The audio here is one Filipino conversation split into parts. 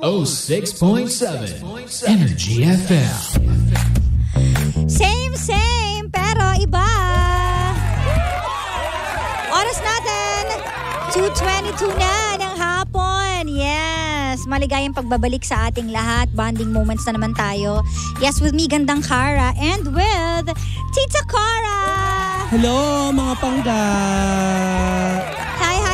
106.7 Energy FM. Same, pero iba. Oras natin, 2:22 na ng hapon. Yes, maligayang pagbabalik sa ating lahat. Bonding moments na naman tayo. Yes, with me, Gandang Cara, and with Tita Cara. Hello, mga pangga. Hi.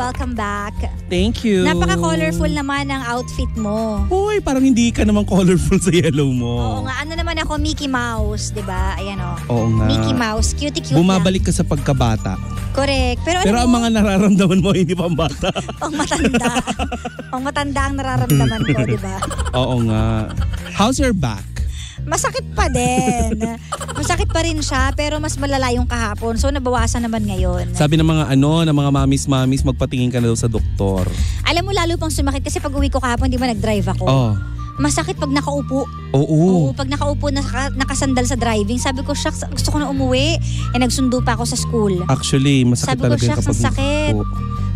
Welcome back. Thank you. Napaka-colorful naman ang outfit mo. Uy, parang hindi ka naman colorful sa yellow mo. Oo nga, ano naman ako, Mickey Mouse, di ba? Ayan o. Oo nga. Mickey Mouse, cutie-cute Bumabalik lang. ka sa pagkabata. Correct. Pero ang mga nararamdaman mo, hindi pang bata. Pang matanda. Pang matanda ang nararamdaman ko, di ba? Oo nga. How's your back? Masakit pa din. Masakit pa rin siya, pero mas malala yung kahapon. So, nabawasan naman ngayon. Sabi ng mga ng mga mamis, magpatingin ka na daw sa doktor. Alam mo, lalo pang sumakit kasi pag uwi ko kahapon, di ba nag-drive ako? Oh. Masakit pag nakaupo. Oo. Pag nakaupo, nakasandal sa driving. Sabi ko, shucks, gusto ko na umuwi. Nagsundo pa ako sa school. Actually, masakit talaga kapag Sabi ko, shucks, ang sakit. upo.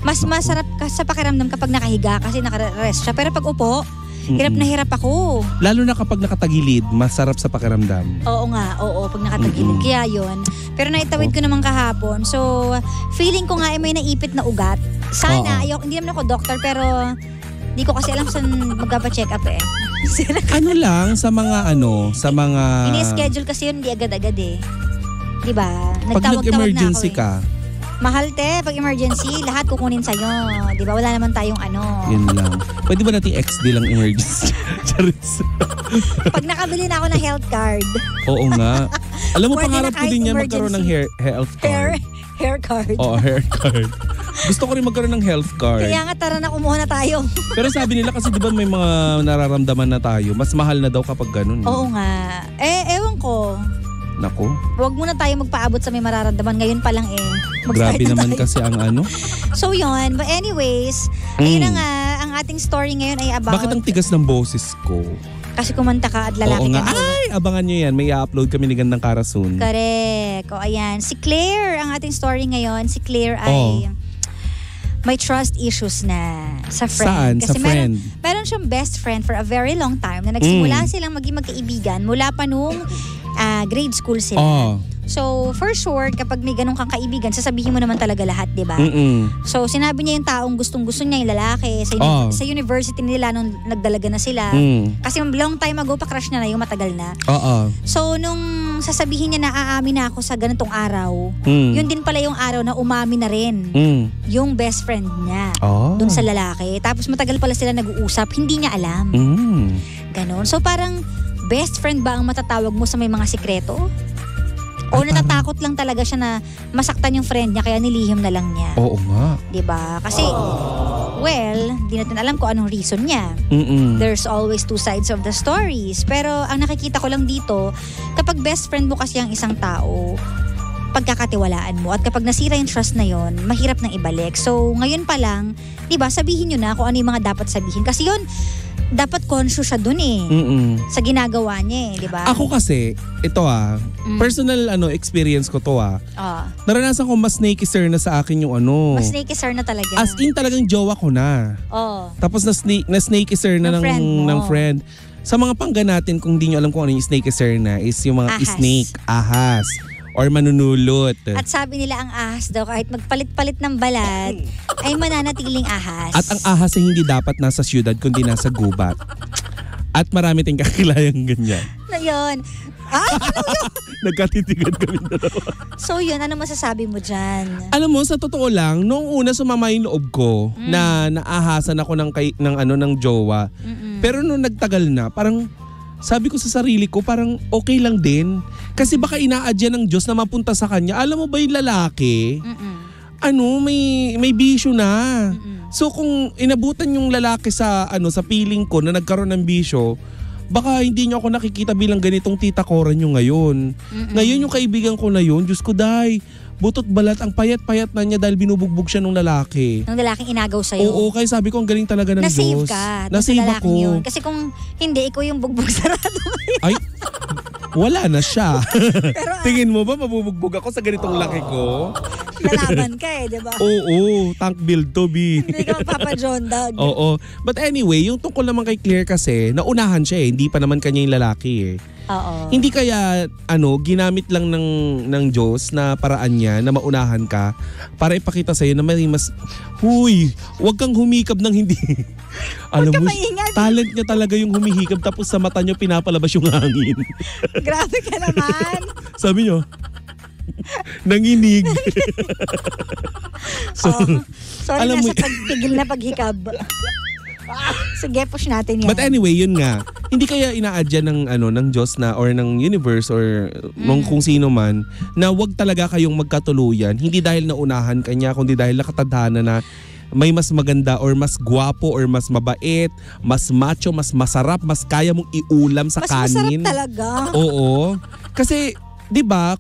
Mas masarap sa pakiramdam kapag nakahiga kasi nakarest siya. Pero pag upo, hirap na hirap ako. Lalo na kapag nakatagilid, masarap sa pakiramdam. Oo, pag nakatagilid. Kaya yun. Pero naitawid ko naman kahapon. So, feeling ko nga may naipit na ugat. Sana, hindi naman ako doktor, pero di ko kasi alam saan magpa-check up eh. Ano lang, sa mga ini-schedule kasi yun, hindi agad-agad eh. Diba? Pag nag-emergency ka. Mahal te, pag emergency, lahat kukunin sa'yo. Di ba? Wala naman tayong Yun lang. Pwede ba natin XD lang emergency? Charis. Pag nakabili na ako ng health card. Oo nga. Alam mo, Pwede pangarap ko din niya magkaroon ng health card. Hair card. Oo, hair card. Gusto ko rin magkaroon ng health card. Kaya nga, tara na, kumuha na tayo. Pero sabi nila kasi di ba may mga nararamdaman na tayo, mas mahal na daw kapag ganun. Oo nga. Ewan ko. Naku. Huwag muna tayo magpaabot sa may mararamdaman. Ngayon pa lang Grabe naman tayo. Kasi ang So yun. But anyways, ayun na nga. Ang ating story ngayon ay about... Bakit ang tigas ng boses ko? Kasi kumanta ka at lalaki ka na. Ay, abangan nyo yan. May i-upload kami ni Gandang Cara soon. Correct. O ayan. Si Claire, ang ating story ngayon. Si Claire ay... may trust issues na sa friend. Saan? Sa friend? Meron siyang best friend for a very long time na nagsimula silang maging magkaibigan mula pa nung grade school sila. So, for sure, kapag may ganun kang kaibigan, sasabihin mo naman talaga lahat, di ba? So, sinabi niya yung taong gustong-gusto niya, yung lalaki, sa university nila nung nagdalaga na sila. Kasi long time ago, pa-crush na yung matagal na. So, nung sasabihin niya na aamin na ako sa ganitong araw, yun din pala yung araw na umami na rin yung best friend niya dun sa lalaki. Tapos matagal pala sila nag-uusap, hindi niya alam. Ganon. So, parang best friend ba ang matatawag mo sa may mga sikreto? O natatakot lang talaga siya na masaktan yung friend niya kaya nilihim na lang niya. Oo nga. Diba? Kasi, di natin alam kung anong reason niya. There's always two sides of the stories. Pero ang nakikita ko lang dito, kapag best friend mo kasi ang isang tao, pagkakatiwalaan mo. At kapag nasira yung trust na yon, mahirap nang ibalik. So, ngayon pa lang, diba, sabihin nyo na kung ano yung mga dapat sabihin. Kasi yun, dapat conscious siya dun sa ginagawa niya di ba? Ako kasi, ito personal experience ko to naranasan ko mas snakey-sir na sa akin yung Mas snakey-sir na talaga. As in talagang jowa ko na. Tapos na snakey-sir na ng friend. Sa mga pangga natin, kung di nyo alam kung ano yung snakey-sir na, is yung mga snake, ahas. Or manunulot. At sabi nila ang ahas daw kahit magpalit-palit ng balat ay mananatiling ahas. At ang ahas ay hindi dapat nasa syudad kundi nasa gubat. At marami tayong kakilayang ganyan. Na yun. Nagkatitigan kami dalawa. So yun, ano masasabi mo dyan? Alam mo, sa totoo lang, noong una sumama yung loob ko na naahasan ako ng jowa. Pero nung nagtagal na, parang sabi ko sa sarili ko, parang okay lang din. Kasi baka inaadya ng Diyos na mapunta sa kanya. Alam mo ba yung lalaki? May bisyo na. So kung inabutan yung lalaki sa piling ko na nagkaroon ng bisyo, baka hindi niyo ako nakikita bilang ganitong tita Cora nyo ngayon. Ngayon yung kaibigan ko na yun, Diyos ko day, butot balat, ang payat-payat na niya dahil binubugbog siya ng lalaki. Ng lalaking inagaw sa'yo? Oo, kaya sabi ko ang galing talaga ng Diyos. Na-save ka. Na-save ako. Yun. Kasi kung hindi, ikaw yung bugbog sarado. Ay, wala na siya. Tingin mo ba mabubugbog ako sa ganitong laki ko? Lalaban ka di ba? Oo, tank build to be. Hindi ka Papa John Dog. Oo. But anyway, yung tungkol naman kay Claire kasi, naunahan siya hindi pa naman kanya yung lalaki Oo. Hindi kaya ginamit lang ng Diyos na paraan niya na maunahan ka para ipakita sa'yo na may mas, huy, huwag kang humikab ng hindi. Alam mo, talent niya talaga yung humihikab tapos sa mata niya pinapalabas yung hangin. Grabe ka naman. Sabi niyo, nanginig. Sorry alam na mo, sa pagtigil na paghikab. Sige, push natin yan. But anyway, yun nga. Hindi kaya inaadya ng Diyos na or ng universe or nung kung sino man na wag talaga kayong magkatuluyan. Hindi dahil naunahan kanya, kundi dahil nakatadhana na may mas maganda or mas gwapo or mas mabait, mas macho, mas masarap, mas kaya mong iulam sa mas kanin. Mas masarap talaga. Oo. Kasi, 'di ba,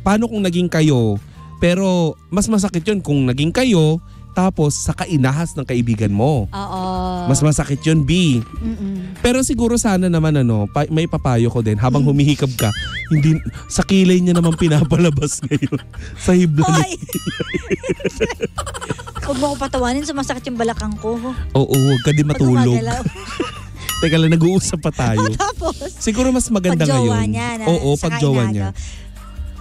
paano kung naging kayo? Pero mas masakit 'yun kung naging kayo tapos sa kainahas ng kaibigan mo. Oo. Mas masakit 'yun, B. Pero siguro sana naman may papayo ko din habang humihikab ka, hindi sa kilay niya naman pinapalabas ngayon. Sa hibla. Huwag mo ko patawanin, sumasakit yung balakang ko. Oo, huwag ka din matulog. Teka lang, nag-uusap pa tayo. Tapos, siguro mas maganda ngayon. Oo, pag-jowa niya.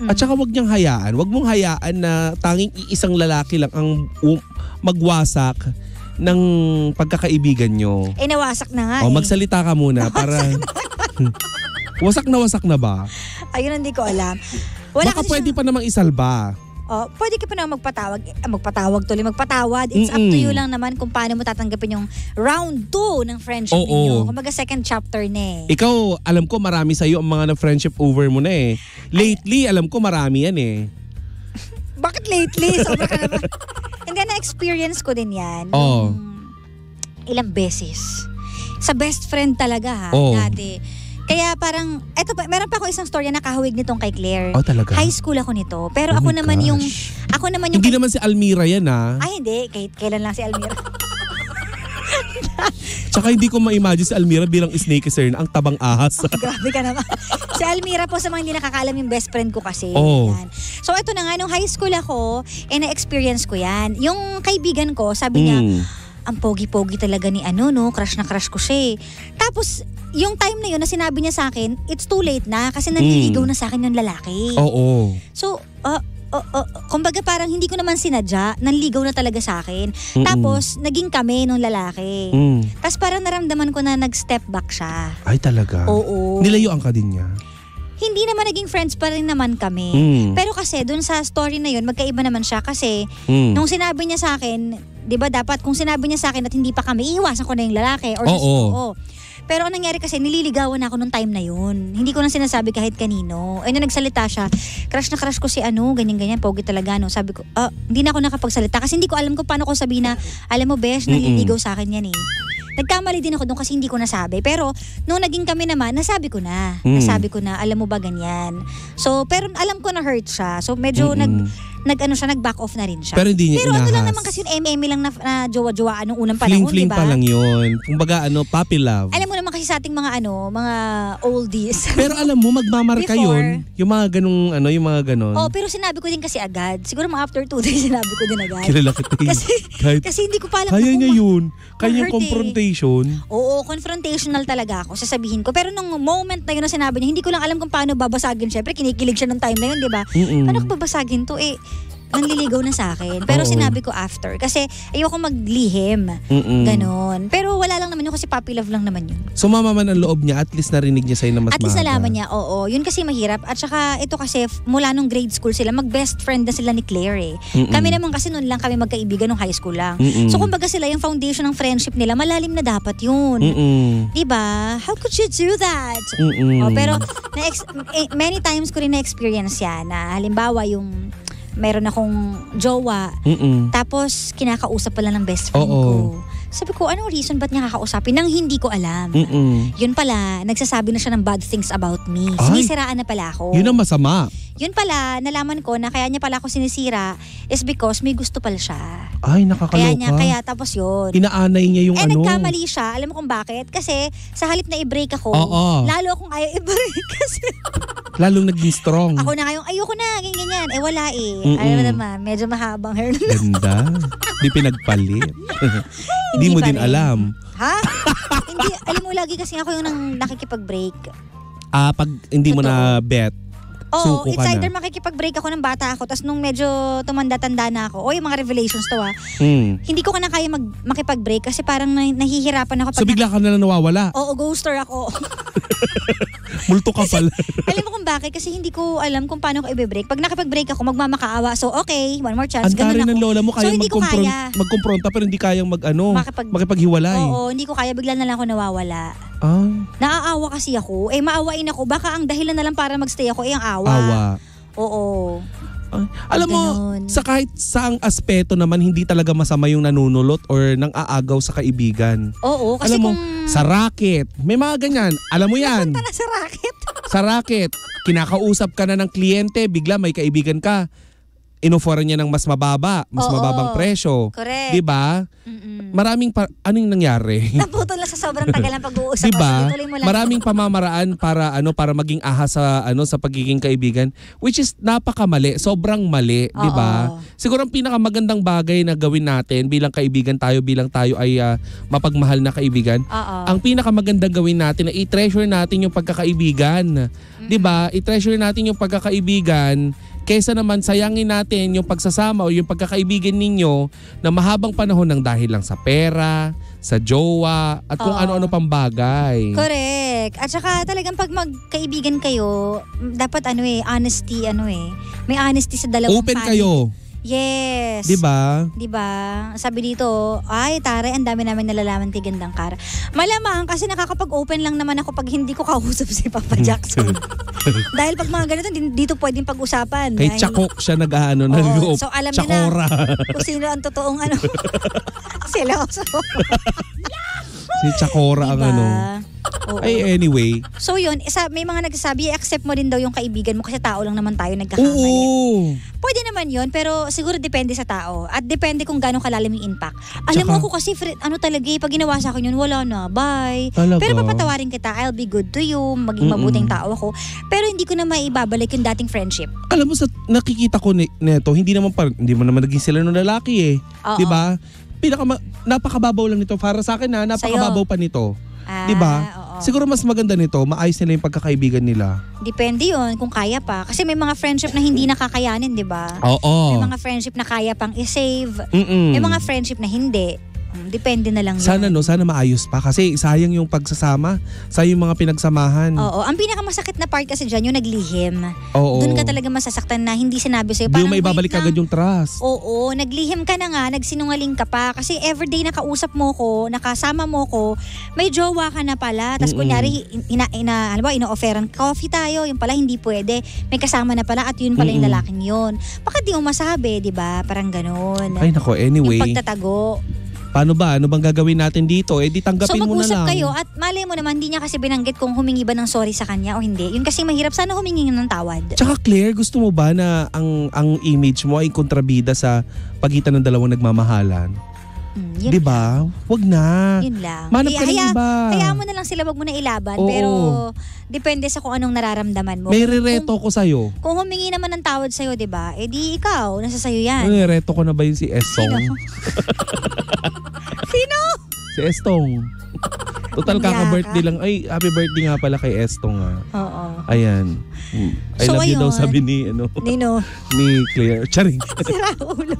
At saka wag niyang hayaan. Wag mong hayaan na tanging iisang lalaki lang ang magwasak ng pagkakaibigan nyo. Nawasak na nga magsalita ka muna para... wasak na ba? Ayun, hindi ko alam. Wala baka pwede pa namang isalba. Pwede ka pa naman magpatawad. It's up to you lang naman kung paano mo tatanggapin yung round 2 ng friendship ninyo. Kumbaga second chapter na Ikaw, alam ko marami sa'yo ang mga na-friendship over mo na Lately, alam ko marami yan Bakit lately? Sobra ka naman. Hindi, na-experience ko din yan. Ilang beses. Sa best friend talaga dati. Kaya parang, meron pa ako isang storya na kahawig nitong kay Claire. Talaga? High school ako nito. Pero ako naman yung... Hindi naman si Almira yan Ay, hindi. Kailan lang si Almira. Tsaka hindi ko ma-imagine si Almira bilang snake sir na ang tabang ahas. Grabe ka naman. Si Almira po, sa mga hindi nakakaalam, yung best friend ko kasi. Yan. So ito na nga, nung high school ako, na-experience ko yan. Yung kaibigan ko, sabi niya, ang pogi-pogi talaga ni crush na crush ko siya Tapos, yung time na yun na sinabi niya sa akin, it's too late na kasi nanliligaw na sa akin yung lalaki. Oo. So, kumbaga parang hindi ko naman sinadya, nanligaw na talaga sa akin. Tapos, naging kami nung lalaki. Tapos parang naramdaman ko na nag-step back siya. Ay, talaga? Oo. Nilayuan ka din niya? Hindi naman naging friends pa rin naman kami. Pero kasi dun sa story na yun, magkaiba naman siya kasi nung sinabi niya sa akin, 'di ba dapat kung sinabi niya sa akin at hindi pa kami, iiwasan ko na yung lalaki or Pero ang nangyari kasi, nililigawan ako nung time na yun. Hindi ko na sinasabi kahit kanino. Nung nagsalita siya, crush na crush ko si ganyan-ganyan, pogi talaga. Sabi ko, hindi na ako nakapagsalita kasi hindi ko alam kung paano ko sabihin na, alam mo besh, naliligaw sa akin yan Nagkamali din ako doon kasi hindi ko nasabi. Pero nung naging kami naman, nasabi ko na. Nasabi ko na, alam mo ba ganyan. So, pero alam ko na hurt siya. So, medyo nag-back off na rin siya. Pero hindi niya Pero inahas. lang naman kasi yung eme lang na jowa-jowaan nung unang panahon, fling diba? pa lang yun. Kumbaga puppy love. Alam mo naman kasi sa ating mga oldies. Pero alam mo, magmamarka yun. Yung mga ganung yung mga ganon. Pero sinabi ko din kasi agad. Siguro mga after 2 days sinabi ko din agad. Kilala kita kasi hindi ko pa alam. Kaya niya yun. Kaya yung confrontation. Oo, confrontational talaga ako, sasabihin ko. Pero nung moment na yun na sinabi niya, hindi ko lang alam kung paano babasagin. Syempre, kinikilig siya ng time na yun, di ba? Paano ko babasagin to? Nanliligaw na sa akin. Pero sinabi ko after. Kasi ayoko maglihim. Ganon. Pero wala lang naman yun kasi puppy love lang naman yun. So mamaman ang loob niya, at least narinig niya sa'yo na mas At least nalaman niya, oo. Yun kasi mahirap. At saka ito kasi mula nung grade school sila, mag-best friend na sila ni Claire Kami naman kasi noon lang kami magkaibigan nung high school lang. So kumbaga sila, yung foundation ng friendship nila, malalim na dapat yun. Diba? How could you do that? Pero many times ko rin na-experience yan na halimbawa yung meron akong jowa, tapos kinakausap pala ng best friend ko. Sabi ko, anong reason ba't niya kakausapin nang hindi ko alam? Yun pala, nagsasabi na siya ng bad things about me. Sinisiraan na pala ako. Yun ang masama. Yun pala, nalaman ko na kaya niya pala ako sinisira is because may gusto pala siya. Ay, nakakaloka. Kaya tapos yun. Inaanay niya yung nagkamali siya. Alam mo kung bakit? Kasi sa halip na i-break ako, lalo akong ayaw i-break kasi lalong naging strong. Ako na ngayong, ayoko na, ganyan. Eh wala eh. Mm-mm. Alam mo naman, medyo mahabang hair. Ganda. Di pinagpalit. Hindi mo pa din rin. alam. Ha? Hindi, alam mo lagi kasi ako yung nakikipag-break. Pag hindi mo na bet, Oo, suko it's ka na. either makikipag-break ako ng bata ako, tapos nung medyo tumanda-tanda na ako, yung mga revelations to hindi ko na kaya makipag-break kasi parang nahihirapan ako. So bigla ka na lang nawawala. Oo, ghoster ako. Multo ka pala. Alam mo kung bakit? Kasi hindi ko alam kung paano ko i-break. Pag nakipag-break ako, magmamakaawa. So okay, one more chance. Ang Ganun tari ako. ng lola mo, So, kayang hindi ko kaya. magkumpronta pero hindi kayang makipaghiwalay. Oo, hindi ko kaya. Bigla na lang ako nawawala. Naaawa kasi ako. Maawain ako. Baka ang dahilan na lang para magstay ako ang awa. Oo. Alam mo, sa kahit saang aspeto naman, hindi talaga masama yung nanunulot or nang aagaw sa kaibigan. Oo, kasi alam mo, kung... sa racket, may mga ganyan. Alam mo yan. Napunta na sa racket. Sa racket, kinakausap ka na ng kliyente, bigla may kaibigan ka. Inofferen niya ng mas mababa, mababang presyo. Correct. Diba? Maraming anong nangyari? Naputol na sa sobrang tagal ng pag-uusap. Diba? Tuloy mo lang. Maraming pamamaraan para maging ahas sa pagiging kaibigan, which is napakamali, sobrang mali, diba? Siguro ang pinakamagandang bagay na gawin natin bilang kaibigan tayo, bilang tayo ay mapagmahal na kaibigan. Ang pinakamagandang gawin natin na i-treasure natin yung pagkakaibigan. Diba? I-treasure natin yung pagkakaibigan kaysa naman sayangin natin yung pagsasama o yung pagkakaibigan ninyo na mahabang panahon ng dahil lang sa pera, sa jowa, at kung ano-ano pang bagay. Correct. At saka talagang pag magkaibigan kayo, dapat honesty, may honesty sa dalawang Open panig. kayo. Yes. Diba? Sabi dito, ay taray, ang dami namin nalalaman kay Gandang Kara. Malamang kasi nakakapag-open lang naman ako pag hindi ko kausap si Papa Jackson. Dahil pag mga ganito, dito pwedeng pag-usapan. Kay Chakok siya So alam niyo na kung sino ang totoong seloso. Si Chakora ang Ay, anyway. So yun, may mga nagsasabi, accept mo rin daw yung kaibigan mo kasi tao lang naman tayo nagkakamali. Oo. Pwede naman yun, pero siguro depende sa tao. At depende kung gano'ng kalalim yung impact. Alam mo ako kasi, pag ginawa sa akin yun, wala na, bye. Talaga? Pero papatawarin kita, I'll be good to you, maging mabuting tao ako. Pero hindi ko na maibabalik yung dating friendship. Alam mo, sa nakikita ko neto, hindi mo naman naging sila ng lalaki eh. Diba? Napakababaw lang nito. Para sa akin napakababaw pa nito. Diba? Siguro mas maganda nito, maayos nila yung pagkakaibigan nila. Depende yun kung kaya pa. Kasi may mga friendship na hindi nakakayanin, diba? Oo. May mga friendship na kaya pang i-save. Mm-mm. May mga friendship na hindi. Depende na lang yun. Sana maayos pa kasi sayang yung pagsasama, sayang yung mga pinagsamahan. Oo, ang pinakamasakit na part kasi dyan yung naglihim. Oo. Doon ka talaga masasaktan na hindi sinabi sa'yo. Hindi mo maibabalik agad yung trust. Oo, naglihim ka na nga, nagsinungaling ka pa. Kasi everyday nakausap mo ko, nakasama mo ko, may jowa ka na pala. Tapos kunyari, ino-offeran, coffee tayo, yung pala hindi pwede. May kasama na pala at yun pala yung lalaking yun. Bakit di mo masabi, di ba? Parang ganun. Ay nako, anyway. Yung pagtatago. Paano ba? Ano bang gagawin natin dito? Di tanggapin mo na lang. So mag-usap kayo at malay mo naman, hindi niya kasi binanggit kung humingi ba ng sorry sa kanya o hindi. Yun kasi mahirap, sana humingi ng tawad. Tsaka Claire, gusto mo ba na ang image mo ay kontrabida sa pagitan ng dalawang nagmamahalan? Diba? Wag na. Yun lang. Manap ka ng iba. Kaya mo na lang sila, wag mo na ilaban. Oo. Pero depende sa kung anong nararamdaman mo. May rereto ko sa'yo. Kung humingi naman ng tawad sa'yo, diba? Di ikaw, nasa sa'yo yan. May rereto ko na ba yun si Estong? Sino? Si Estong. Total kaka-birthday lang. Ay, happy birthday nga pala kay Estong. Oo. Ayan. I love you daw sabi ni Nino. Ni Claire. Charing. Sira ulo.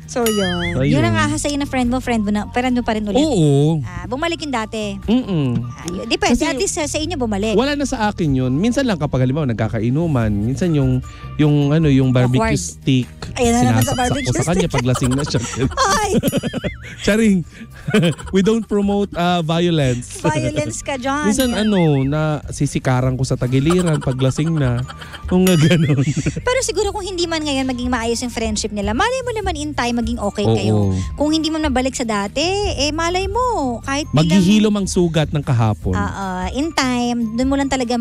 So yun. Ayun. Yun ang ahas sa'yo na friend mo na, pero ano pa rin ulit. Oo. Bumalik yung dati. Depende. Kasi at least sa inyo bumalik. Wala na sa akin yun. Minsan lang kapag halimbawa nagkakainuman. Minsan yung barbecue Awkward. stick. Ayan na naman sa Sinasaksak barbecue ko sa kanya pag lasing na siya. Ay! Charing. We don't promote violence. Violence ka, John. Minsan na sisikaran ko sa tagiliran pag lasing na. Kung nga ganun. Pero siguro kung hindi man ngayon maging maayos yung friendship nila, malay mo naman in time maging okay kayo. Kung hindi mo nabalik sa dati, malay mo. Kahit maghihilom ang sugat ng kahapon. In time, doon mo lang talaga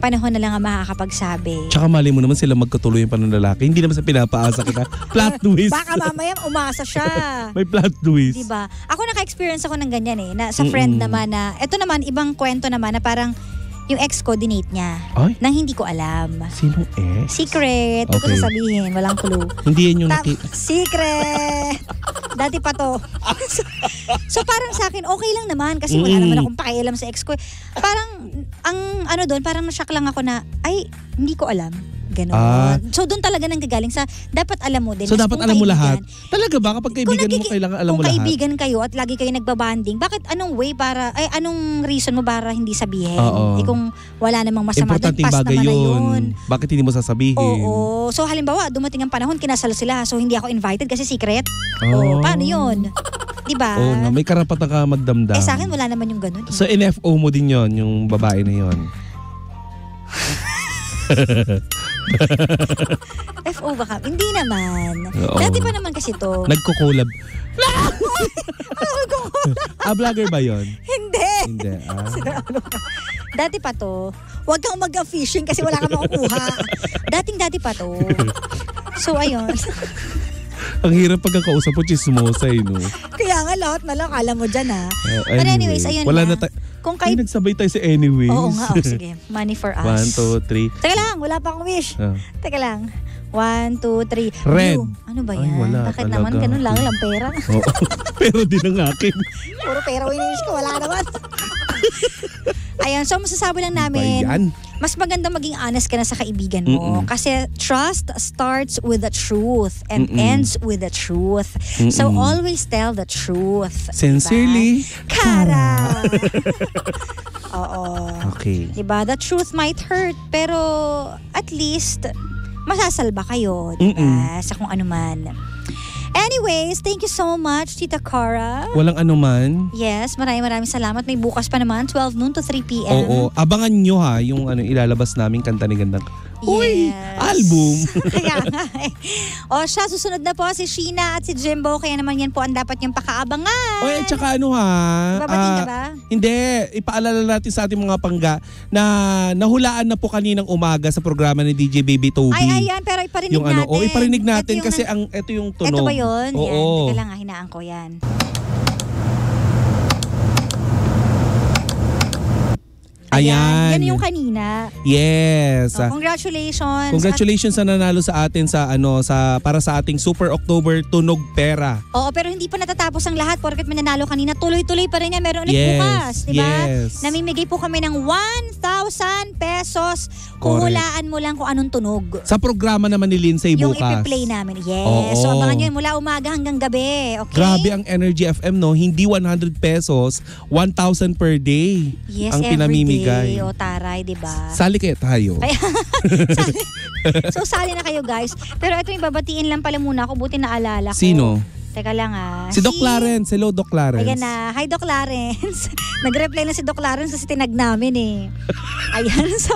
panahon na lang ang makakapagsabi. Tsaka malay mo naman sila magkatuloy yung pananlalaki. Hindi naman sa pinapaasa kita. Plot twist. Baka mamaya umasa siya. May plot twist. Diba? Ako naka-experience ako ng ganyan na sa friend naman na, eto naman, ibang kwento naman na parang yung ex ko, dinate niya. Ay? Nang hindi ko alam. Sinong ex? Secret. Huwag ko Okay. sasabihin. Walang clue. Hindi yan yung Secret! Dati pa to. So parang sa akin, okay lang naman kasi wala naman akong pakialam sa ex ko. Parang, ang ano doon, parang na-shock lang ako na, ay, hindi ko alam. Ganon. So doon talaga nang gagaling sa, dapat alam mo din. So Mas dapat kung alam mo lahat? kaibigan, Talaga ba? Kapag kaibigan mo, kailangan alam mo kung lahat? kaibigan kayo at lagi kayo nagbabanding, bakit anong way para, anong reason mo para hindi sabihin? Oo. Kung wala namang masama doon, Importanteng pass bagay naman na yun. yun. Bakit hindi mo sasabihin? Oo. So halimbawa, dumating ang panahon, kinasal sila. So hindi ako invited kasi secret. Oh. Paano yun? Diba? Oo nga, may karapatan ka magdamdam. Sa akin wala naman yung ganun. So NFO mo din yon yung babae na yon. FO ba ka? Hindi naman. Oo. Dati pa naman kasi to. Nagko-collab. Vlogger ba yon? Hindi. Hindi. Dati pa to. Huwag kang mag-fishing kasi wala kang makukuha. Dating-dati pa to. So ayun. Ang hirap pagkakausap mo, chismosa no? Kaya nga lahat na lang, alam mo dyan ha. But anyways, ayun wala na. na Kung Ay, nagsabay tayo sa anyways. Oo nga, sige. Money for us. 1, 2, 3. Teka lang, wala pa akong wish. Teka lang. 1, 2, 3. Red. Blue. Ano ba Ay, yan? wala Bakit talaga. naman ganun lang pera? Oo. Pero din ang akin. Puro pera winish ko, wala naman. Ayan, so masasabi lang Ba namin, yan? mas maganda maging honest ka na sa kaibigan mo. Kasi trust starts with the truth and ends with the truth. So always tell the truth. Sincerely, diba? Kara! Oo. Okay. Diba? The truth might hurt, pero at least masasalba kayo, diba? Sa kung ano man. Anyways, thank you so much, Tita Cara. Walang anuman. Yes, maraming salamat. May bukas pa naman, 12 noon to 3 p.m. Oo. Abangan nyo ha, yung ilalabas namin kanta ni Gandang. Uy! Yes. Album! Kaya nga eh. O siya, susunod na po si Sheena at si Jimbo. Kaya naman yan po ang dapat niyang pakaabangan. Oy, at saka ano ha? Babating ka ba? Hindi. Ipaalala natin sa ating mga pangga na nahulaan na po kaninang umaga sa programa ni DJ Baby Toby. Ay, ayan. Pero iparinig yung natin. iparinig natin Ito yung kasi ito yung tunog. Ito ba yun? Oo. Yan. Teka lang hinaan ko yan. Ayan. Yan yung kanina. Yes. So, congratulations. Congratulations sa nanalo sa atin sa para sa ating Super October Tunog Pera. Oo, pero hindi pa natatapos ang lahat porket may nanalo kanina. Tuloy-tuloy pa rin yan. Meron ulit Yes, bukas, di ba? yes. Namimigay po kami ng 1,000 pesos. Correct. Hulaan mo lang kung anong tunog. Sa programa naman ni Lindsay Yung bukas. ipi-play namin. Yes. Oo. So abangan nyo yun mula umaga hanggang gabi. Okay? Grabe ang Energy FM, no? Hindi 100 pesos, 1,000 per day Yes, ang pinamimigay. everyday. O taray, di ba? Sali kaya tayo. So sali na kayo guys. Pero ito yung babatiin lang pala muna ako. Buti naalala ko. Sino? Teka lang Si Doc Clarence. Hello, Doc Clarence. Ayan na. Hi, Doc Clarence. Nag-reply na si Doc Clarence kasi tinag namin eh. Ayan. So,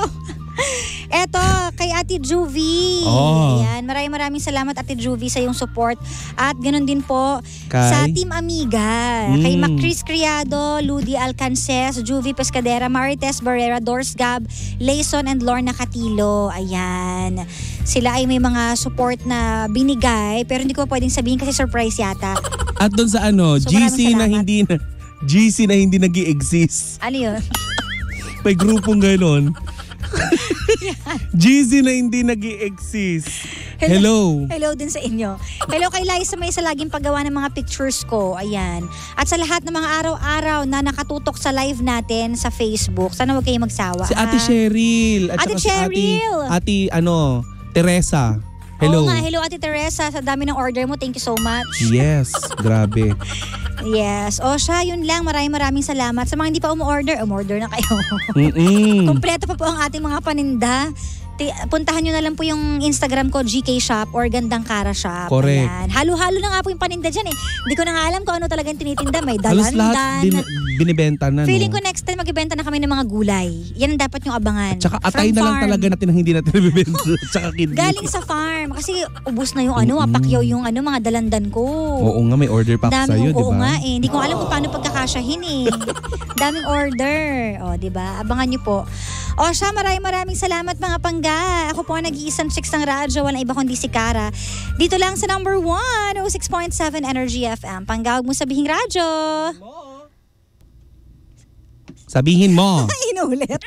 eto, kay Ate Juvie. Oh. Ayan. Maraming salamat Ate Juvie sa iyong support. At ganun din po Kay? sa Team Amiga. Kay Macris Criado, Ludi Alcances, Juvie Pescadera, Marites Barrera, Dors Gab, Layson and Lorna Catilo. Ayan. Sila ay may mga support na binigay pero hindi ko pwedeng sabihin kasi surprise yata. At doon sa So, GC na maraming GC na hindi nag-i-exist. Ano yun? May grupong ganon. GC na hindi nag-i-exist. Hello. Hello din sa inyo. Hello kay Liza May sa laging paggawa ng mga pictures ko. Ayan. At sa lahat ng mga araw-araw na nakatutok sa live natin sa Facebook. Sana huwag kayong magsawa. Si Ate Cheryl. At Ate saka si Cheryl. Ate Teresa. Hello. Oo nga, hello Ate Teresa. Sa dami ng order mo, thank you so much. Yes, grabe. Yes. O siya, yun lang. Maraming salamat. Sa mga hindi pa umorder na kayo. Kompleto pa po ang ating mga paninda. Puntahan nyo na lang po yung Instagram ko, GK Shop or Gandang Cara Shop. Correct. Ayan. Halo-halo na nga po yung paninda dyan eh. Hindi ko na nga alam kung ano talagang tinitinda. May Halos lahat dalandan. binibenta na, no? Feeling ko next time magbibenta na kami ng mga gulay. Yan ang dapat yung abangan. At saka atay na lang talaga natin ang hindi natin nabibenta. Tsaka kidney. Galing sa farm. Kasi ubus na yung mapakyaw yung mga dalandan ko. Oo nga, may order pa ako sa'yo, di ba? Oo nga eh. Hindi ko alam kung paano pagkakasyahin eh. Daming order. O, di ba? Abangan nyo po. O siya, maraming salamat mga pangga. Ako po ang nag-iisang chicks ng radyo. Walang iba kundi si Cara. Dito lang sa number 1, 06.7 Energy FM. Panggawag mo sabihing radyo. Sabihin mo. Inulit.